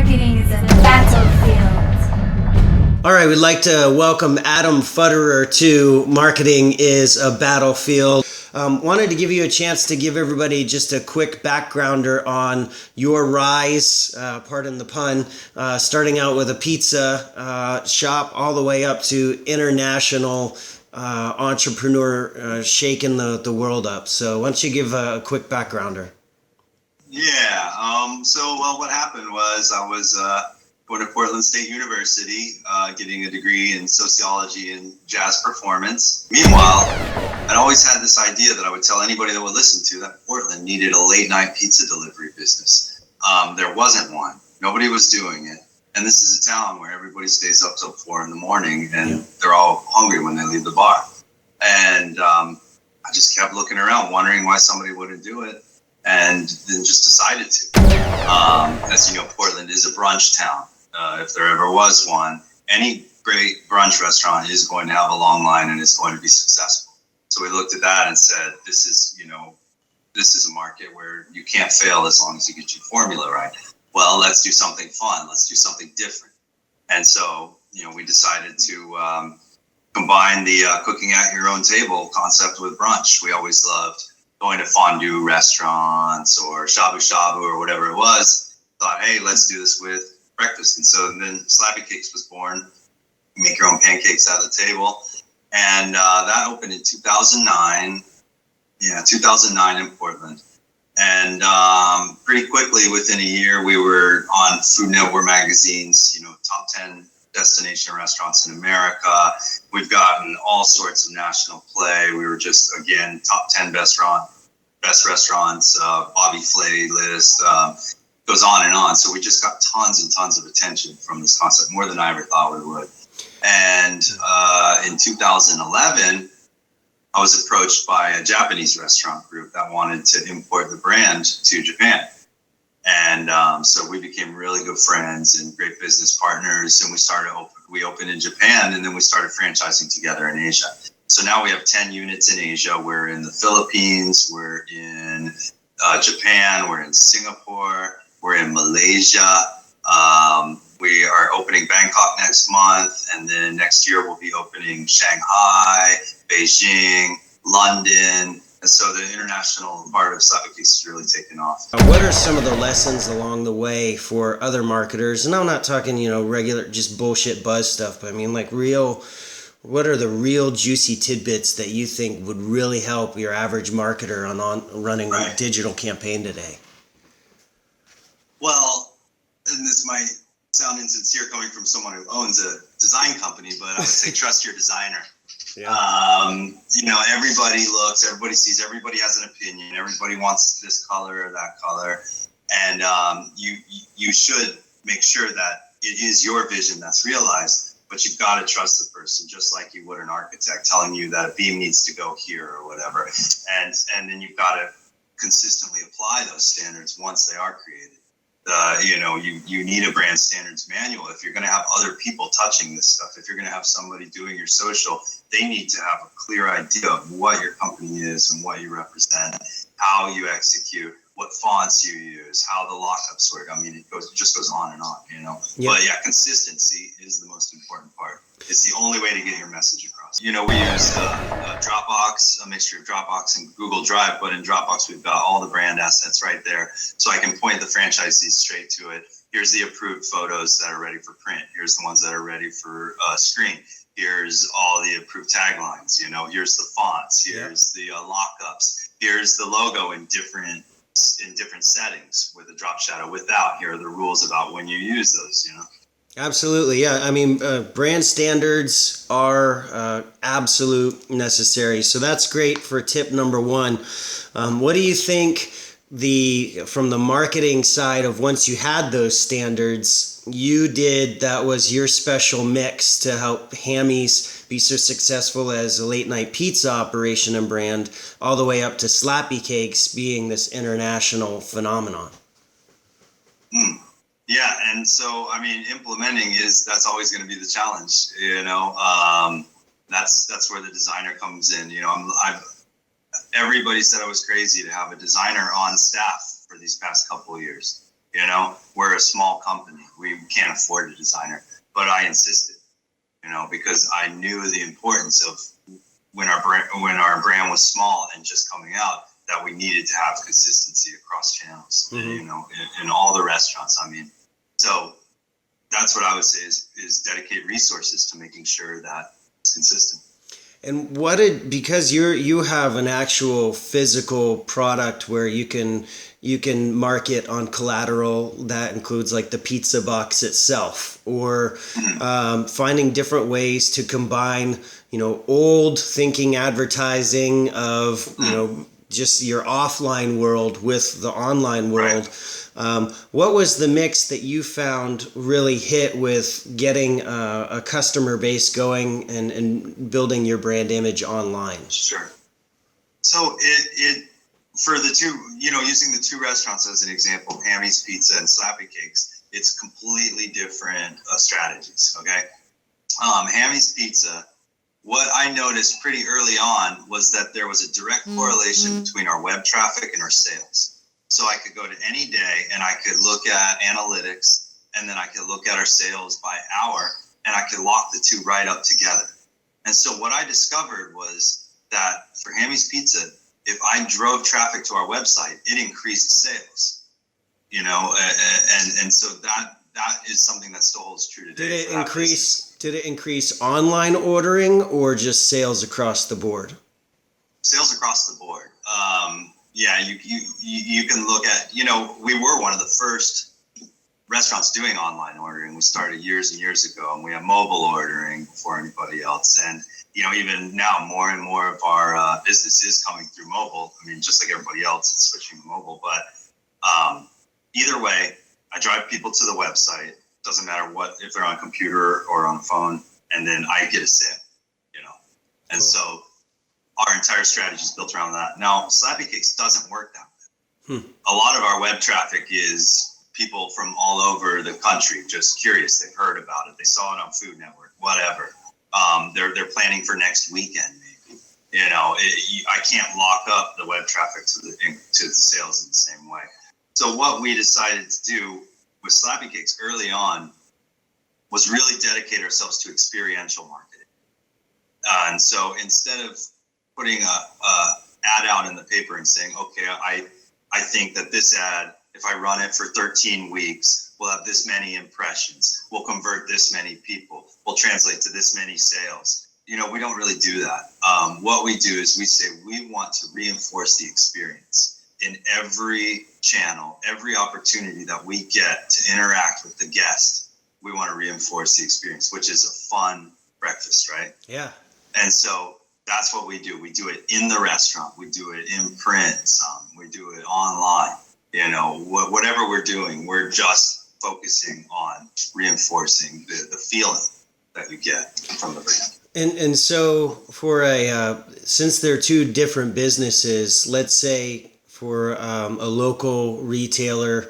Marketing is a battlefield. All right, we'd like to welcome Adam Fuderer to Marketing is a Battlefield. Wanted to give you a chance to give everybody just a quick backgrounder on your rise, pardon the pun, starting out with a pizza shop all the way up to international entrepreneur shaking the world up. So why don't you give a quick backgrounder? Yeah. What happened was I was going to Portland State University, getting a degree in sociology and jazz performance. Meanwhile, I'd always had this idea that I would tell anybody that would listen to that Portland needed a late night pizza delivery business. There wasn't one. Nobody was doing it. And this is a town where everybody stays up till 4 a.m. and they're all hungry when they leave the bar. And I just kept looking around, wondering why somebody wouldn't do it. And then just decided to. As you know, Portland is a brunch town. If there ever was one, any great brunch restaurant is going to have a long line and is going to be successful. So we looked at that and said, this is a market where you can't fail as long as you get your formula right. Well, let's do something fun. Let's do something different. And so, we decided to combine the cooking at your own table concept with brunch. We always loved going to fondue restaurants or shabu shabu or whatever it was. Thought, hey, let's do this with breakfast. And so then Pancakes was born. You make your own pancakes at the table. And that opened in 2009. Yeah, 2009 in Portland. And pretty quickly, within a year, we were on Food Network magazine's, top 10 destination restaurants in America. We've gotten all sorts of national play. We were just, again, top 10 best restaurants, Bobby Flay list, goes on and on. So we just got tons and tons of attention from this concept, more than I ever thought we would. And in 2011, I was approached by a Japanese restaurant group that wanted to import the brand to Japan. And so we became really good friends and great business partners. And we opened in Japan, and then we started franchising together in Asia. So now we have 10 units in Asia. We're in the Philippines, we're in Japan, we're in Singapore, we're in Malaysia. We are opening Bangkok next month, and then next year we'll be opening Shanghai, Beijing, London. And so the international part of Pancakes is really taken off. What are some of the lessons along the way for other marketers? And I'm not talking, regular, just bullshit buzz stuff, but I mean what are the real juicy tidbits that you think would really help your average marketer on running a digital campaign today? Well, and this might sound insincere coming from someone who owns a design company, but I would say trust your designer. Yeah. Everybody looks, everybody sees, everybody has an opinion. Everybody wants this color or that color. And you should make sure that it is your vision that's realized, but you've got to trust the person, just like you would an architect telling you that a beam needs to go here or whatever. And then you've got to consistently apply those standards once they are created. You need a brand standards manual. If you're going to have other people touching this stuff, if you're going to have somebody doing your social, they need to have a clear idea of what your company is and what you represent, how you execute, what fonts you use, how the lockups work. I mean, it just goes on and on, Yeah. But yeah, consistency is the most important part. It's the only way to get your message across. We use Dropbox, a mixture of Dropbox and Google Drive, but in Dropbox, we've got all the brand assets right there. So I can point the franchisees straight to it. Here's the approved photos that are ready for print. Here's the ones that are ready for screen. Here's all the approved taglines. Here's the fonts. Here's the lockups. Here's the logo in different settings with a drop shadow, without. Here are the rules about when you use those. Absolutely, yeah. I mean, brand standards are absolute necessary. So that's great for tip number one. What do you think from the marketing side of once you had those standards, you did that was your special mix to help Hammy's be so successful as a late night pizza operation and brand, all the way up to Pancakes being this international phenomenon? Yeah, and so implementing that's always going to be the challenge. That's where the designer comes in. Everybody said I was crazy to have a designer on staff for these past couple of years. You know, we're a small company. We can't afford a designer, but I insisted, you know, because I knew the importance of when our brand was small and just coming out, that we needed to have consistency across channels, you know, in all the restaurants. I mean, so that's what I would say is dedicate resources to making sure that it's consistent. And because you have an actual physical product where you can market on collateral that includes like the pizza box itself, or finding different ways to combine, you know, old thinking advertising of, you know, just your offline world with the online world. What was the mix that you found really hit with getting a customer base going and building your brand image online? Sure. So it for the two, you know, using the two restaurants as an example, Hammy's Pizza and Slappy Cakes, it's completely different strategies. Okay. Hammy's Pizza, what I noticed pretty early on was that there was a direct correlation between our web traffic and our sales. So I could go to any day and I could look at analytics, and then I could look at our sales by hour, and I could lock the two right up together. And so what I discovered was that for Hammy's Pizza, if I drove traffic to our website, it increased sales, you know, and so that is something that still holds true today. Did it increase online ordering or just sales across the board? Sales across the board. Yeah, you can look at, you know, we were one of the first restaurants doing online ordering. We started years and years ago, and we have mobile ordering before anybody else. And, you know, even now, more and more of our business is coming through mobile. I mean, just like everybody else, it's switching to mobile. But either way, I drive people to the website. Doesn't matter if they're on a computer or on a phone, and then I get a sale, you know. And so our entire strategy is built around that. Now, Slappy Cakes doesn't work that way. A lot of our web traffic is people from all over the country, just curious. They've heard about it. They saw it on Food Network, whatever. They're planning for next weekend, maybe. You know, I can't lock up the web traffic to the sales in the same way. So what we decided to do with Slappy Cakes early on was really dedicate ourselves to experiential marketing. And so instead of putting a ad out in the paper and saying, okay, I think that this ad, if I run it for 13 weeks, we'll have this many impressions, we'll convert this many people, we'll translate to this many sales. You know, we don't really do that. What we do is we say we want to reinforce the experience in every channel, every opportunity that we get to interact with the guest. We want to reinforce the experience, which is a fun breakfast, right? Yeah. And so that's what we do. We do it in the restaurant. We do it in print some. We do it online. You know, whatever we're doing, we're just focusing on reinforcing the feeling that you get from the brand. And so for since they're two different businesses, let's say for a local retailer,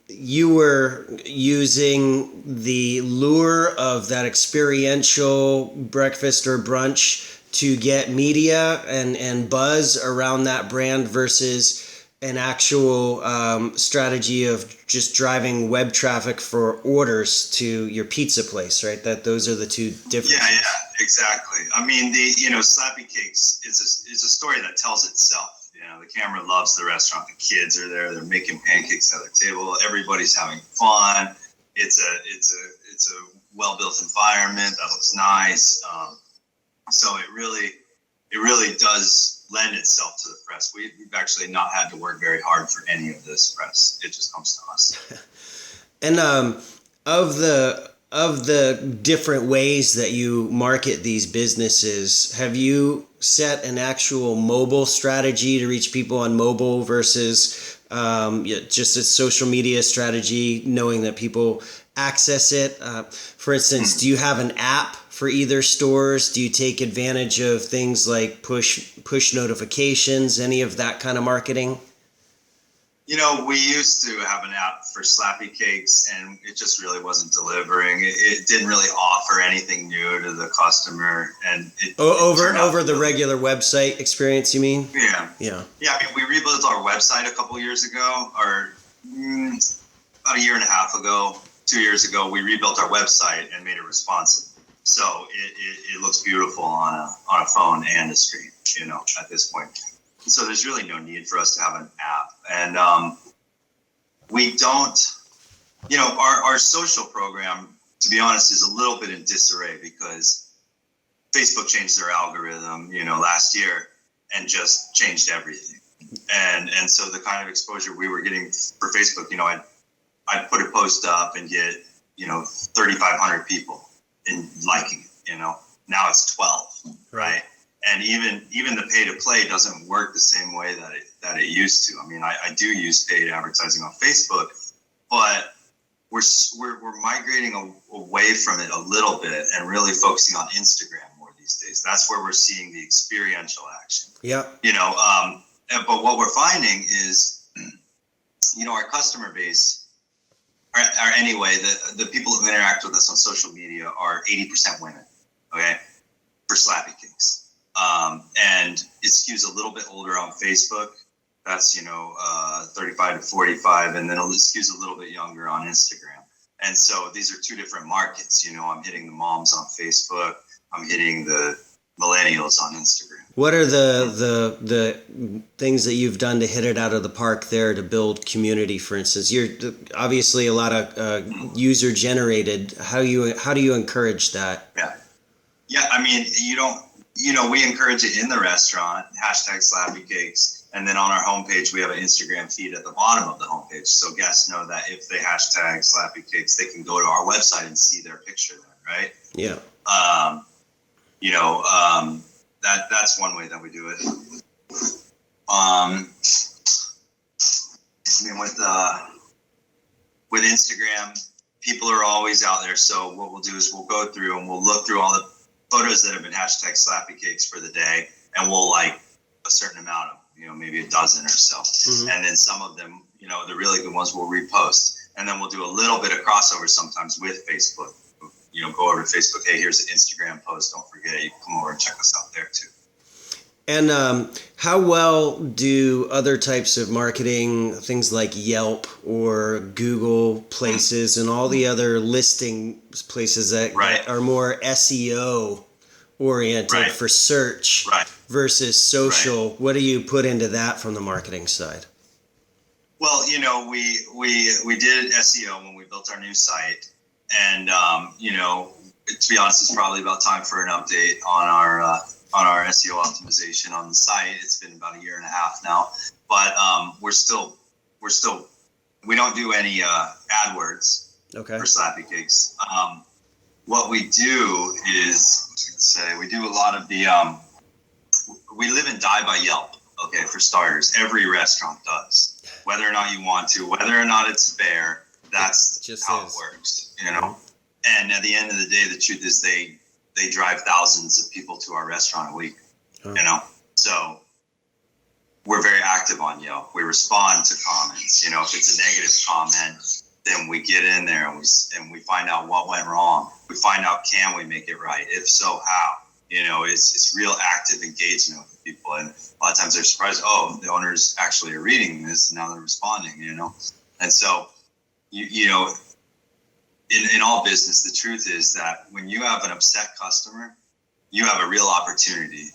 you were using the lure of that experiential breakfast or brunch to get media and buzz around that brand versus an actual strategy of just driving web traffic for orders to your pizza place, right? That those are the two differences. Yeah, exactly. I mean, Slappy Cakes is a story that tells itself. You know, the camera loves the restaurant. The kids are there. They're making pancakes at their table. Everybody's having fun. It's a well-built environment that looks nice. So it really does lend itself to the press. We've actually not had to work very hard for any of this press. It just comes to us. And of the different ways that you market these businesses, have you set an actual mobile strategy to reach people on mobile versus just a social media strategy, knowing that people access it? For instance, do you have an app for either stores? Do you take advantage of things like push notifications, any of that kind of marketing? You know, we used to have an app for Slappy Cakes, and it just really wasn't delivering. It didn't really offer anything new to the customer, and over the regular website experience, you mean? Yeah. I mean, we rebuilt our website a couple years ago, about a year and a half ago, 2 years ago, we rebuilt our website and made it responsive. So it looks beautiful on a phone and a screen, at this point. So there's really no need for us to have an app. And we don't, our social program, to be honest, is a little bit in disarray because Facebook changed their algorithm, last year and just changed everything. And so the kind of exposure we were getting for Facebook, I'd put a post up and get, 3,500 people in liking it, now it's 12, right? And even the pay to play doesn't work the same way that it used to. I mean, I do use paid advertising on Facebook, but we're migrating away from it a little bit and really focusing on Instagram more these days. That's where we're seeing the experiential action. Yeah. But what we're finding is, our customer base, or anyway, the people who interact with us on social media are 80% women, okay, for Slappy Cakes. And it skews a little bit older on Facebook. That's, 35 to 45, and then it skews a little bit younger on Instagram. And so these are two different markets. I'm hitting the moms on Facebook. I'm hitting the millennials on Instagram. What are the things that you've done to hit it out of the park there to build community, for instance? You're obviously a lot of user generated. How do you encourage that? Yeah. I mean, we encourage it in the restaurant, #SlappyCakes. And then on our homepage, we have an Instagram feed at the bottom of the homepage. So guests know that if they #SlappyCakes, they can go to our website and see their picture there, right? Yeah. That's one way that we do it. With Instagram, people are always out there. So what we'll do is we'll go through and we'll look through all the photos that have been #SlappyCakes for the day, and we'll like a certain amount of, maybe a dozen or so. Mm-hmm. And then some of them, the really good ones we'll repost. And then we'll do a little bit of crossover sometimes with Facebook. Go over to Facebook. Hey, here's an Instagram post. Don't forget, you can come over and check us out there too. And how well do other types of marketing, things like Yelp or Google Places and all the other listing places that are more SEO oriented for search versus social, what do you put into that from the marketing side? Well, we did SEO when we built our new site. And, to be honest, it's probably about time for an update on our SEO optimization on the site. It's been about a year and a half now, but we don't do any AdWords for Slappy Cakes. What we do is, we do a lot of the, we live and die by Yelp. Okay, for starters, every restaurant does. Whether or not you want to, whether or not it's fair, that's just how it works, And at the end of the day, the truth is they drive thousands of people to our restaurant a week, So we're very active on Yelp. We respond to comments. If it's a negative comment, then we get in there and we find out what went wrong. We find out, can we make it right? If so, how? It's real active engagement with the people. And a lot of times they're surprised, the owners actually are reading this and now they're responding, And so, in all business, the truth is that when you have an upset customer, you have a real opportunity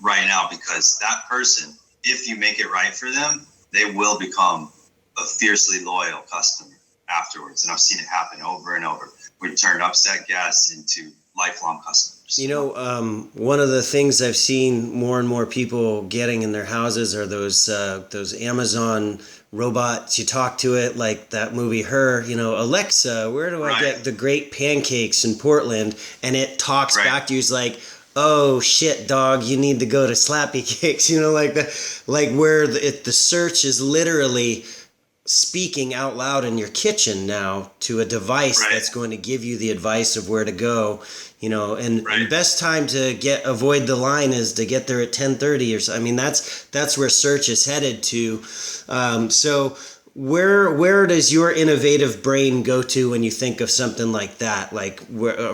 right now, because that person, if you make it right for them, they will become a fiercely loyal customer afterwards. And I've seen it happen over and over. We've turned upset guests into lifelong customers. One of the things I've seen more and more people getting in their houses are those Amazon robots. You talk to it like that movie Her, Alexa, where do I get the great pancakes in Portland? And it talks back to you. It's like, oh shit, dog, you need to go to Slappy Cakes. Where the search is literally speaking out loud in your kitchen now to a device that's going to give you the advice of where to go, and best time to avoid the line is to get there at 10:30 or so. I mean, that's where search is headed to. So where does your innovative brain go to when you think of something like that? Like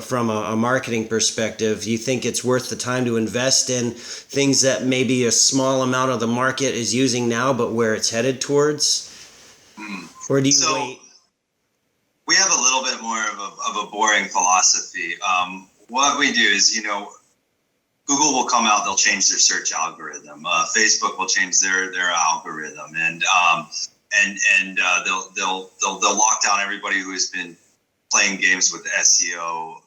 from a marketing perspective, you think it's worth the time to invest in things that maybe a small amount of the market is using now, but where it's headed towards? Or do you So wait? we have a little bit more of a boring philosophy. What we do is, Google will come out, they'll change their search algorithm. Facebook will change their algorithm, and they'll lock down everybody who has been playing games with the SEO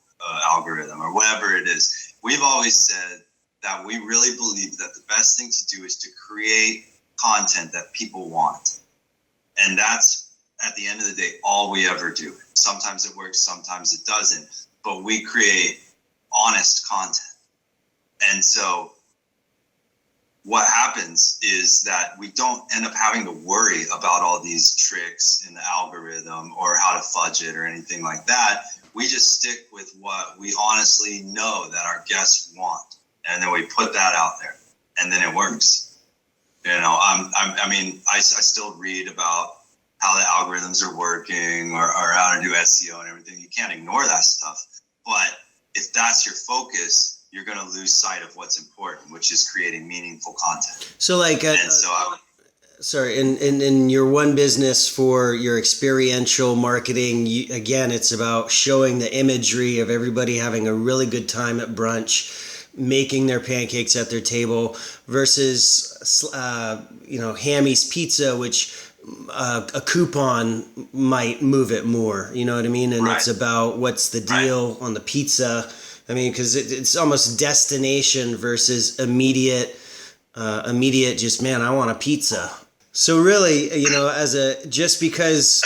algorithm or whatever it is. We've always said that we really believe that the best thing to do is to create content that people want, and that's at the end of the day all we ever do. Sometimes it works, sometimes it doesn't, but we create honest content. And so what happens is that we don't end up having to worry about all these tricks in the algorithm or how to fudge it or anything like that. We just stick with what we honestly know that our guests want, and then we put that out there, and then it works. I still read about how the algorithms are working or how to do SEO and everything. You can't ignore that stuff, but if that's your focus, you're going to lose sight of what's important, which is creating meaningful content. So in your one business for your experiential marketing, again, it's about showing the imagery of everybody having a really good time at brunch, making their pancakes at their table, versus Hammy's Pizza, which a coupon might move it more. You know what I mean? And It's about what's the deal on the pizza. I mean, because it's almost destination versus immediate. Just, man, I want a pizza. So really, just because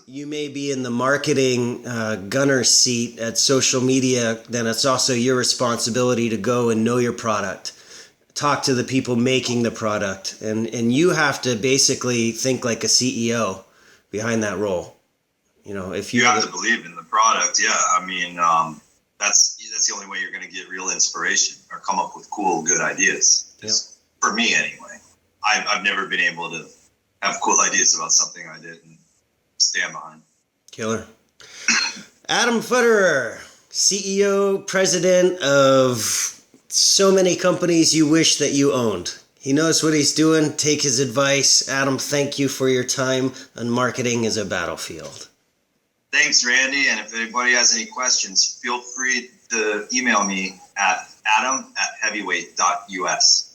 you may be in the marketing gunner seat at social media, then it's also your responsibility to go and know your product, talk to the people making the product, and you have to basically think like a CEO behind that role. If you have to believe in the product, yeah. I mean, that's the only way you're going to get real inspiration or come up with cool, good ideas. Yep. For me, anyway. I've never been able to have cool ideas about something I didn't stand behind. Killer. Adam Fuderer, CEO, president of so many companies you wish that you owned. He knows what he's doing. Take his advice. Adam, thank you for your time on Marketing is a Battlefield. Thanks, Randy. And if anybody has any questions, feel free to email me at adam@heavyweight.us.